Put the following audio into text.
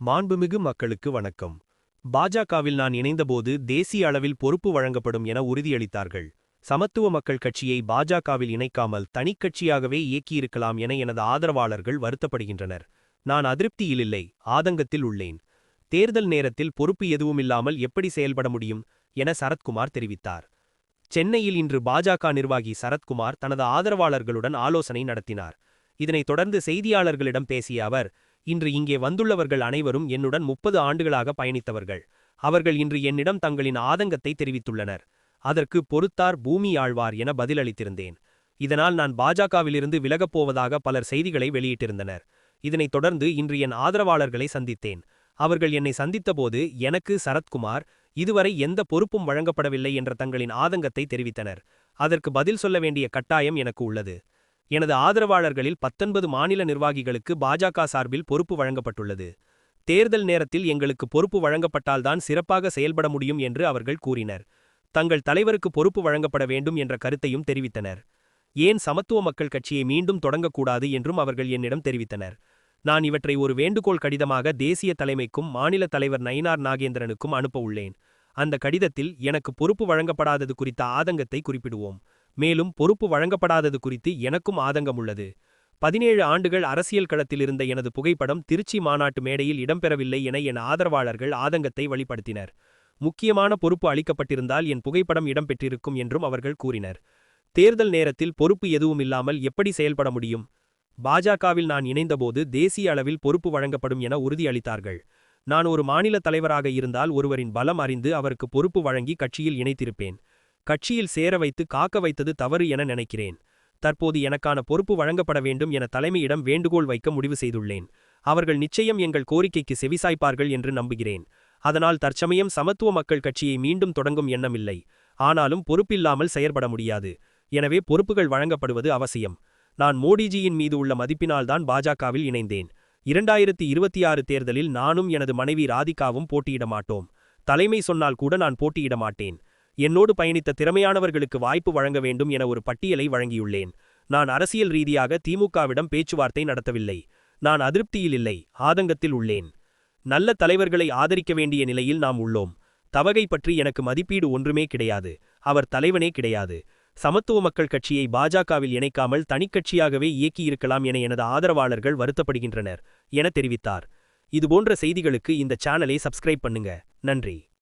மாண்புமிகு மக்களுக்கு வணக்கம். பாஜகவில் நான் இணைந்தபோது தேசிய அளவில் பொறுப்பு வழங்கப்படும் என உறுதியளித்தார்கள். சமத்துவ மக்கள் கட்சியை பாஜகவில் இணைக்காமல் தனிக்கட்சியாகவே இயக்கியிருக்கலாம் என எனது ஆதரவாளர்கள் வருத்தப்படுகின்றனர். நான் அதிருப்தியில் இல்லை, ஆதங்கத்தில் உள்ளேன். தேர்தல் நேரத்தில் பொறுப்பு எதுவுமில்லாமல் எப்படி செயல்பட முடியும் என சரத்குமார் தெரிவித்தார். சென்னையில் இன்று பாஜக நிர்வாகி சரத்குமார் தனது ஆதரவாளர்களுடன் ஆலோசனை நடத்தினார். இதனைத் தொடர்ந்து செய்தியாளர்களிடம் பேசிய அவர், இன்று இங்கே வந்துள்ளவர்கள் அனைவரும் என்னுடன் 30 ஆண்டுகளாக பயணித்தவர்கள். அவர்கள் இன்று என்னிடம் தங்களின் ஆதங்கத்தை தெரிவித்துள்ளனர். அதற்கு பொறுத்தார் பூமி ஆழ்வார் என பதிலளித்திருந்தேன். இதனால் நான் பாஜகவிலிருந்து விலகப் போவதாக பலர் செய்திகளை வெளியிட்டிருந்தனர். இதனைத் தொடர்ந்து இன்று என் ஆதரவாளர்களை சந்தித்தேன். அவர்கள் என்னை சந்தித்தபோது எனக்கு சரத்குமார் இதுவரை எந்த பொறுப்பும் வழங்கப்படவில்லை என்ற தங்களின் ஆதங்கத்தை தெரிவித்தனர். அதற்கு பதில் சொல்ல வேண்டிய கட்டாயம் எனக்கு உள்ளது. எனது ஆதரவாளர்களில் 19 மாநில நிர்வாகிகளுக்கு பாஜக சார்பில் பொறுப்பு வழங்கப்பட்டுள்ளது. தேர்தல் நேரத்தில் எங்களுக்கு பொறுப்பு வழங்கப்பட்டால்தான் சிறப்பாக செயல்பட முடியும் என்று அவர்கள் கூறினர். தங்கள் தலைவருக்கு பொறுப்பு வழங்கப்பட வேண்டும் என்ற கருத்தையும் தெரிவித்தனர். ஏன் சமத்துவ மக்கள் கட்சியை மீண்டும் தொடங்கக்கூடாது என்றும் அவர்கள் என்னிடம் தெரிவித்தனர். நான் இவற்றை ஒரு வேண்டுகோள் கடிதமாக தேசிய தலைமைக்கும் மாநில தலைவர் நயினார் நாகேந்திரனுக்கும் அனுப்ப உள்ளேன். அந்த கடிதத்தில் எனக்கு பொறுப்பு வழங்கப்படாதது குறித்த ஆதங்கத்தை குறிப்பிடுவோம். மேலும் பொறுப்பு வழங்கப்படாதது குறித்து எனக்கும் ஆதங்கம் உள்ளது. 17 ஆண்டுகள் அரசியல் களத்தில் இருந்த எனது புகைப்படம் திருச்சி மாநாட்டு மேடையில் இடம்பெறவில்லை என என் ஆதரவாளர்கள் ஆதங்கத்தை வெளிப்படுத்தினர். முக்கியமான பொறுப்பு அளிக்கப்பட்டிருந்தால் என் புகைப்படம் இடம்பெற்றிருக்கும் என்றும் அவர்கள் கூறினர். தேர்தல் நேரத்தில் பொறுப்பு எதுவுமில்லாமல் எப்படி செயல்பட முடியும்? பாஜகவில் நான் இணைந்தபோது தேசிய அளவில் பொறுப்பு வழங்கப்படும் என உறுதியளித்தார்கள். நான் ஒரு மாநில தலைவராக இருந்தால் ஒருவரின் பலம் அறிந்து அவருக்கு பொறுப்பு வழங்கி கட்சியில் இணைத்திருப்பேன். கட்சியில் சேர வைத்து காக்க வைத்தது தவறு என நினைக்கிறேன். தற்போது எனக்கான பொறுப்பு வழங்கப்பட வேண்டும் என தலைமையிடம் வேண்டுகோள் வைக்க முடிவு செய்துள்ளேன். அவர்கள் நிச்சயம் எங்கள் கோரிக்கைக்கு செவிசாய்ப்பார்கள் என்று நம்புகிறேன். அதனால் தற்சமயம் சமத்துவ மக்கள் கட்சியை மீண்டும் தொடங்கும் எண்ணமில்லை. ஆனாலும் பொறுப்பில்லாமல் செயற்பட முடியாது. எனவே பொறுப்புகள் வழங்கப்படுவது அவசியம். நான் மோடிஜியின் மீது உள்ள மதிப்பினால்தான் பாஜகவில் இணைந்தேன். 2026 தேர்தலில் நானும் எனது மனைவி ராதிகாவும் போட்டியிட மாட்டோம். தலைமை சொன்னால் கூட நான் போட்டியிட மாட்டேன். என்னோடு பயணித்த திறமையானவர்களுக்கு வாய்ப்பு வழங்க வேண்டும் என ஒரு பட்டியலை வழங்கியுள்ளேன். நான் அரசியல் ரீதியாக திமுகவிடம் பேச்சுவார்த்தை நடத்தவில்லை. நான் அதிருப்தியில் இல்லை, ஆதங்கத்தில் உள்ளேன். நல்ல தலைவர்களை ஆதரிக்க வேண்டிய நிலையில் நாம் உள்ளோம். தவகை பற்றி எனக்கு மதிப்பீடு ஒன்றுமே கிடையாது. அவர் தலைவனே கிடையாது. சமத்துவ மக்கள் கட்சியை பாஜகவில் இணைக்காமல் தனிக்கட்சியாகவே இயக்கியிருக்கலாம் என எனது ஆதரவாளர்கள் வருத்தப்படுகின்றனர் என தெரிவித்தார். இதுபோன்ற செய்திகளுக்கு இந்த சேனலை சப்ஸ்கிரைப் பண்ணுங்க. நன்றி.